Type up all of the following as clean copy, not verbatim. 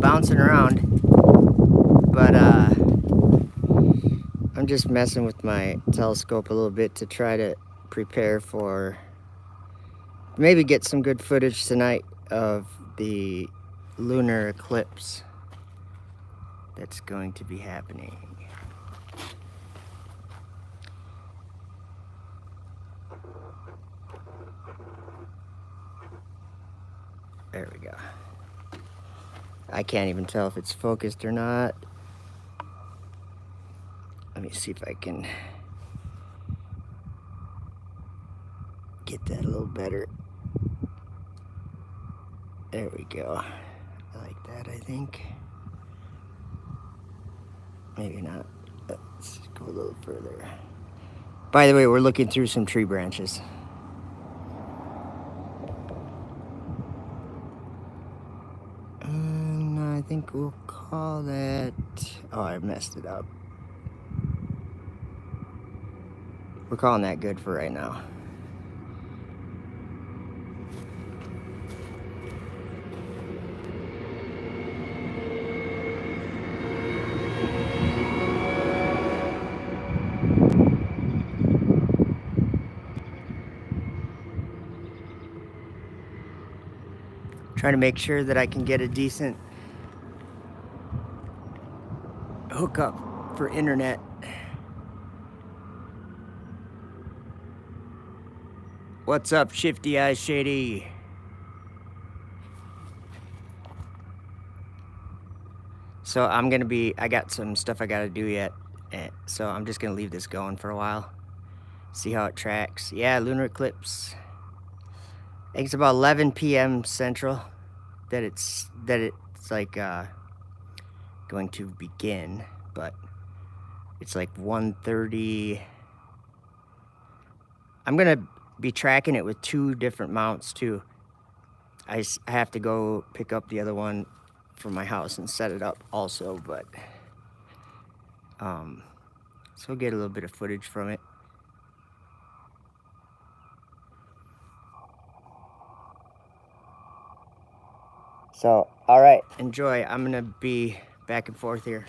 bouncing around. But I'm just messing with my telescope a little bit to try to prepare for maybe get some good footage tonight of the lunar eclipse that's going to be happening. There we go. I can't even tell if it's focused or not. Let me see if I can get that a little better. There we go. I like that, I think. Maybe not. Let's go a little further. By the way, we're looking through some tree branches. And I think we'll call that... Oh, I messed it up. We're calling that good for right now. Trying to make sure that I can get a decent hookup for internet. What's up, Shifty Eyes Shady? So I got some stuff I gotta do yet. So I'm just gonna leave this going for a while. See how it tracks. Yeah, lunar eclipse. I think it's about 11 p.m. Central that it's like going to begin, but it's like 1:30. I'm gonna be tracking it with 2 different mounts too. I have to go pick up the other one from my house and set it up also, but so we'll get a little bit of footage from it. So, all right, enjoy. I'm gonna be back and forth here.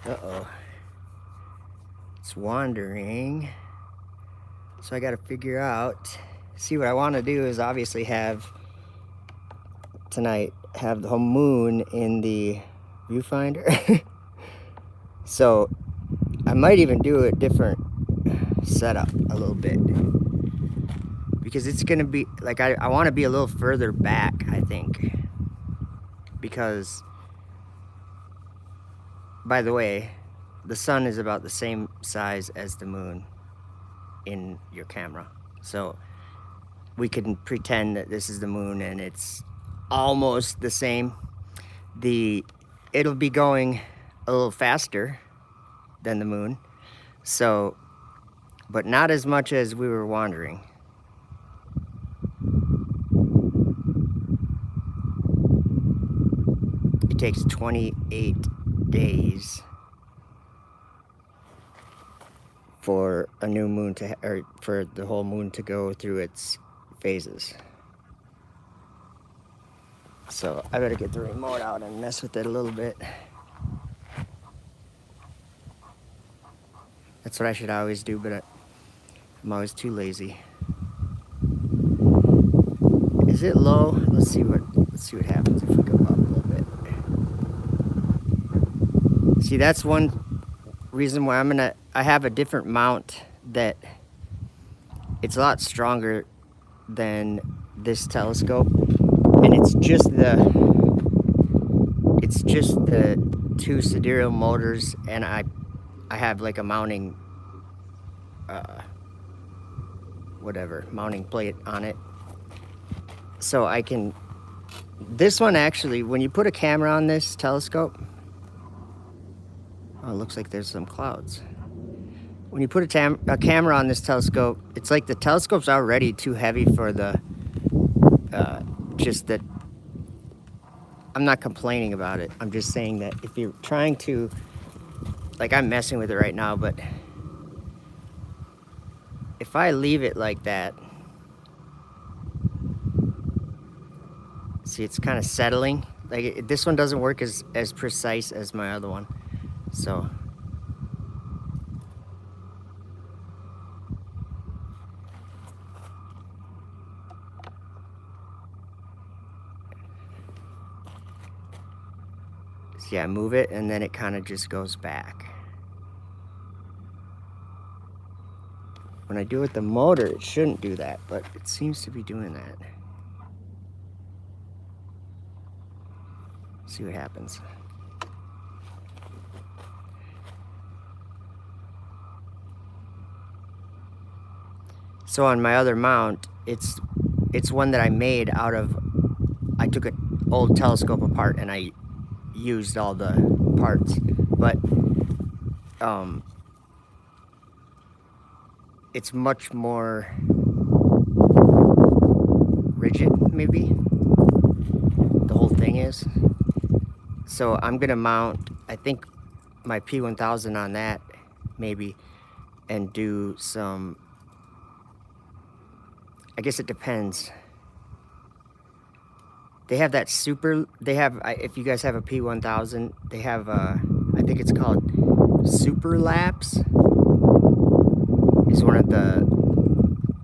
Uh-oh. It's wandering. So I got to figure out. See, what I want to do is obviously have tonight have the whole moon in the viewfinder. So I might even do a different setup a little bit, because it's gonna be like I want to be a little further back, I think, because, by the way, the sun is about the same size as the moon in your camera, so we can pretend that this is the moon and it's almost the same. It'll be going a little faster than the moon, so, but not as much as we were wandering. It takes 28 days for a new moon to, or for the whole moon to go through its phases. So I better get the remote out and mess with it a little bit. That's what I should always do, but I'm always too lazy. Is it low? Let's see what happens if we go up a little bit. See, that's one reason why I have a different mount that it's a lot stronger than this telescope, and it's just the two sidereal motors, and I have like a mounting mounting plate on it, so I can. This one actually, when you put a camera on this telescope, oh, it looks like there's some clouds. When you put a camera on this telescope, it's like the telescope's already too heavy for the, just that, I'm not complaining about it. I'm just saying that if you're trying to, like, I'm messing with it right now, but if I leave it like that, see, it's kind of settling. Like, this one doesn't work as precise as my other one, so. Yeah, move it, and then it kind of just goes back. When I do it with the motor, it shouldn't do that, but it seems to be doing that. See what happens. So on my other mount, it's one that I made out of, I took an old telescope apart and I used all the parts, but it's much more rigid, maybe the whole thing is. So I'm gonna mount, I think, my P1000 on that, maybe, and do some, I guess it depends. They have that if you guys have a P1000, they have, I think it's called Super Lapse, is one of the,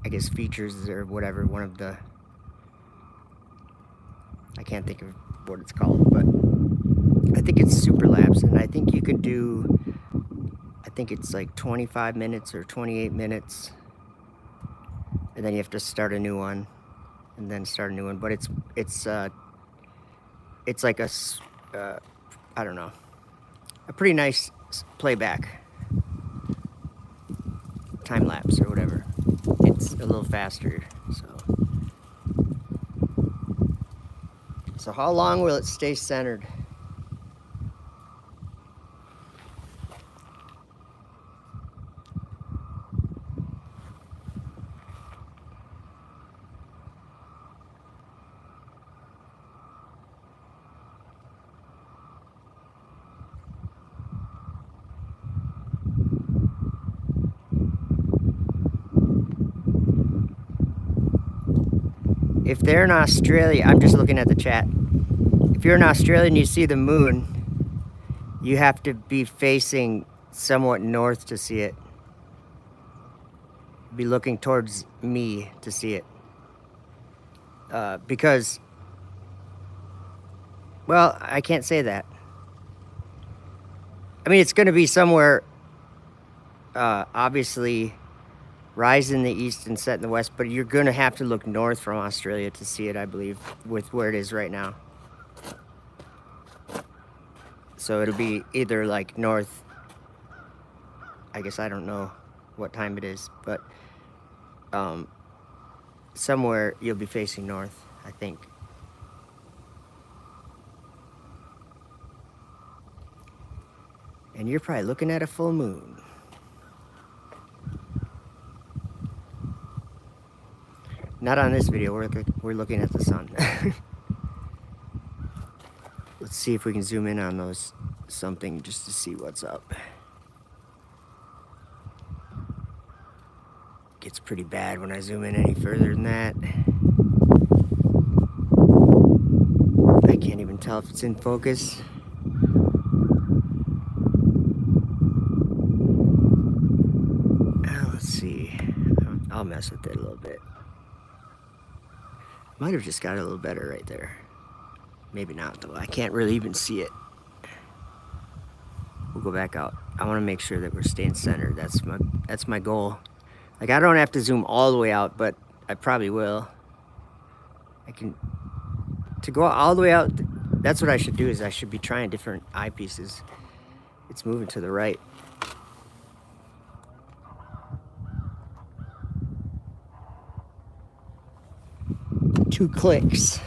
I guess, features or whatever, one of the, I can't think of what it's called, but I think it's Super Lapse, and I think you can do, I think it's like 25 minutes or 28 minutes, and then you have to start a new one, and then start a new one, but it's like a, I don't know, a pretty nice playback, time lapse or whatever. It's a little faster, so how long will it stay centered? If they're in Australia, I'm just looking at the chat. If you're in Australia and you see the moon, You have to be facing somewhat north to see it. Be looking towards me to see it. Because, well, I can't say that. I mean, it's going to be somewhere, obviously, rise in the east and set in the west, but you're going to have to look north from Australia to see it, I believe, with where it is right now. So it'll be either like north, I guess I don't know what time it is, but somewhere you'll be facing north, I think. And you're probably looking at a full moon. Not on this video, we're looking at the sun. Let's see if we can zoom in on those something just to see what's up. Gets pretty bad when I zoom in any further than that. I can't even tell if it's in focus. Let's see. I'll mess with it a little bit. Might have just got a little better right there. Maybe not though. I can't really even see it. We'll go back out. I want to make sure that we're staying centered. That's my goal. Like, I don't have to zoom all the way out, but I probably will. To go all the way out, that's what I should do, is I should be trying different eyepieces. It's moving to the right. Two clicks.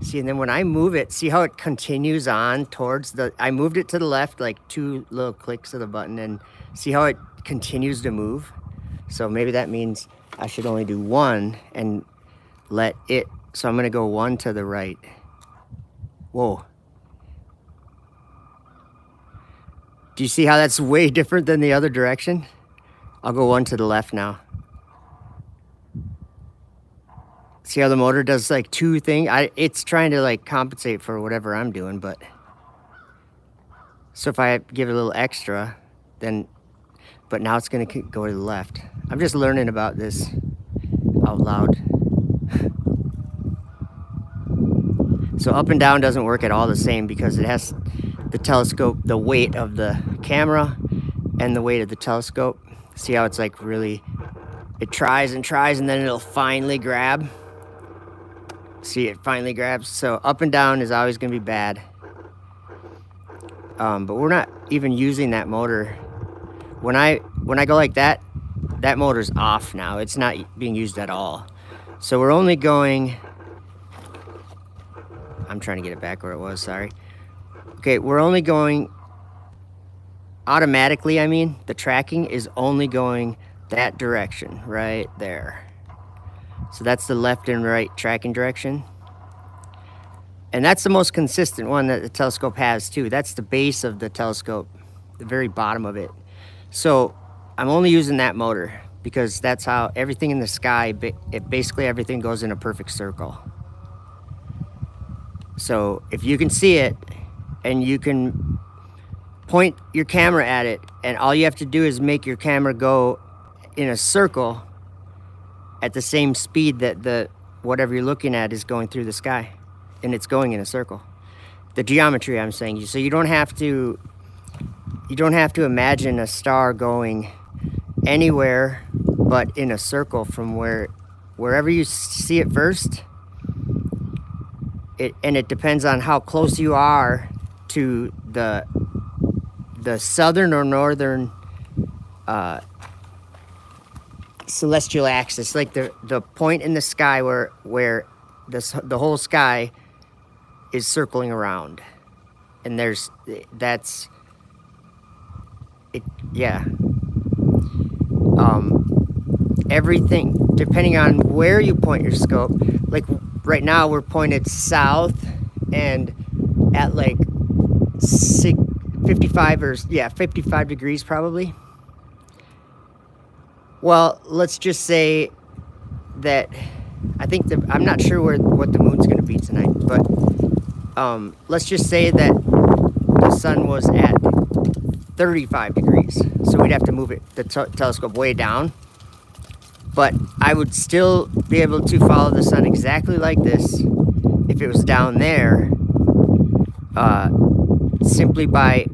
See, and then when I move it, see how it continues on towards I moved it to the left, like 2 little clicks of the button, and see how it continues to move? So maybe that means I should only do 1 and let it, so I'm gonna go 1 to the right. Whoa. Do you see how that's way different than the other direction? I'll go 1 to the left now. See how the motor does like 2 things? It's trying to like compensate for whatever I'm doing, but. So if I give it a little extra, then, but now it's gonna go to the left. I'm just learning about this out loud. So up and down doesn't work at all the same, because it has the telescope, the weight of the camera and the weight of the telescope. See how it's like really, it tries and tries and then it'll finally grab. See, it finally grabs. So up and down is always gonna be bad. But we're not even using that motor. When I go like that, that motor's off now. It's not being used at all. So we're only going, I'm trying to get it back where it was, sorry. Okay, we're only going automatically, I mean, the tracking is only going that direction right there. So that's the left and right tracking direction. And that's the most consistent one that the telescope has too. That's the base of the telescope, the very bottom of it. So I'm only using that motor because that's how everything in the sky, basically everything goes in a perfect circle. So if you can see it and you can point your camera at it, and all you have to do is make your camera go in a circle at the same speed that the whatever you're looking at is going through the sky, and it's going in a circle. The geometry I'm saying, so you don't have to imagine a star going anywhere but in a circle from wherever you see it first. And it depends on how close you are to the southern or northern celestial axis, like the point in the sky where the whole sky is circling around, and that's it. Yeah. Everything, depending on where you point your scope, like right now we're pointed south and at like 55 degrees probably. Well, let's just say that I'm not sure what the moon's going to be tonight, but let's just say that the sun was at 35 degrees. So we'd have to move the telescope way down. But I would still be able to follow the sun exactly like this if it was down there, simply by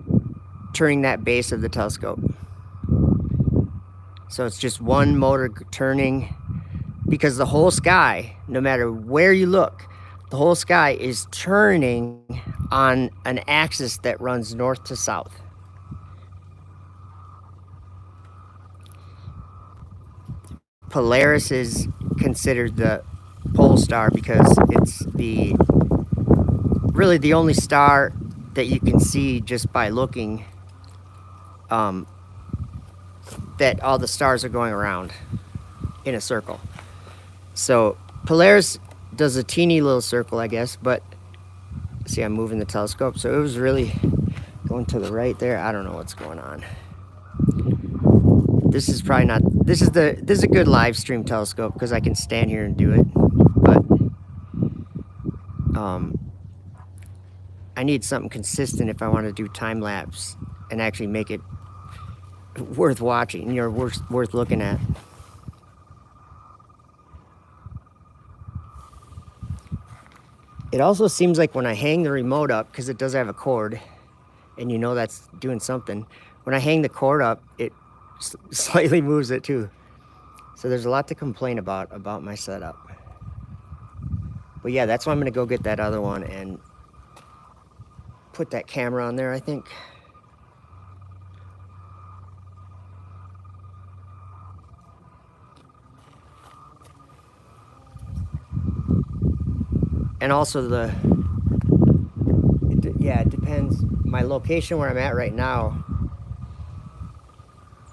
turning that base of the telescope. So it's just one motor turning, because the whole sky, no matter where you look, the whole sky is turning on an axis that runs north to south. Polaris is considered the pole star because it's really the only star that you can see just by looking, that all the stars are going around in a circle. So Polaris does a teeny little circle, I guess, but see, I'm moving the telescope, so it was really going to the right there. I don't know what's going on. This is probably not, this is a good live stream telescope because I can stand here and do it, but I need something consistent if I want to do time lapse and actually make it worth watching, worth looking at. It also seems like when I hang the remote up, because it does have a cord, and you know that's doing something, when I hang the cord up, it slightly moves it too. So there's a lot to complain about my setup. But yeah, that's why I'm gonna go get that other one and put that camera on there, I think. And also it depends. My location where I'm at right now,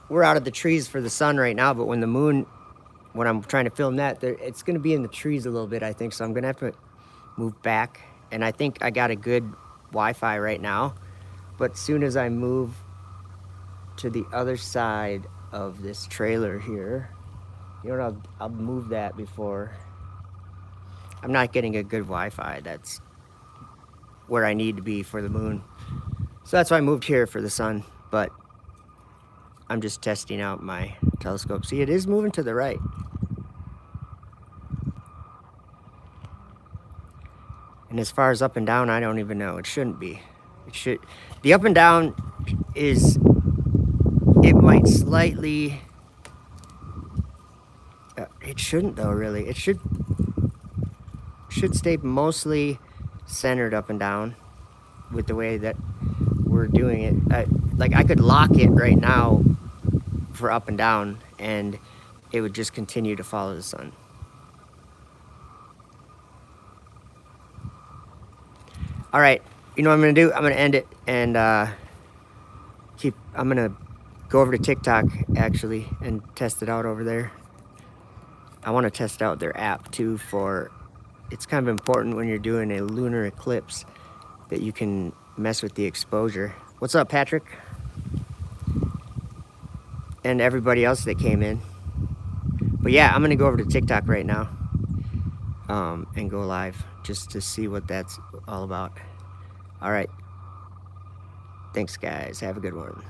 we're out of the trees for the sun right now, but when I'm trying to film that, it's gonna be in the trees a little bit, I think, so I'm gonna have to move back. And I think I got a good Wi-Fi right now, but as soon as I move to the other side of this trailer here, you know what, I'll move that before. I'm not getting a good Wi-Fi. That's where I need to be for the moon. So that's why I moved here for the sun, but I'm just testing out my telescope. See, it is moving to the right. And as far as up and down, I don't even know. It shouldn't be. The up and down it might slightly, it shouldn't though, really. It should stay mostly centered up and down with the way that we're doing it. Like I could lock it right now for up and down, and it would just continue to follow the sun. All right, you know what I'm gonna do? I'm gonna end it and I'm gonna go over to TikTok actually and test it out over there. I want to test out their app too. It's kind of important when you're doing a lunar eclipse that you can mess with the exposure. What's up, Patrick? And everybody else that came in. But yeah, I'm gonna go over to TikTok right now and go live just to see what that's all about. All right. Thanks, guys. Have a good one.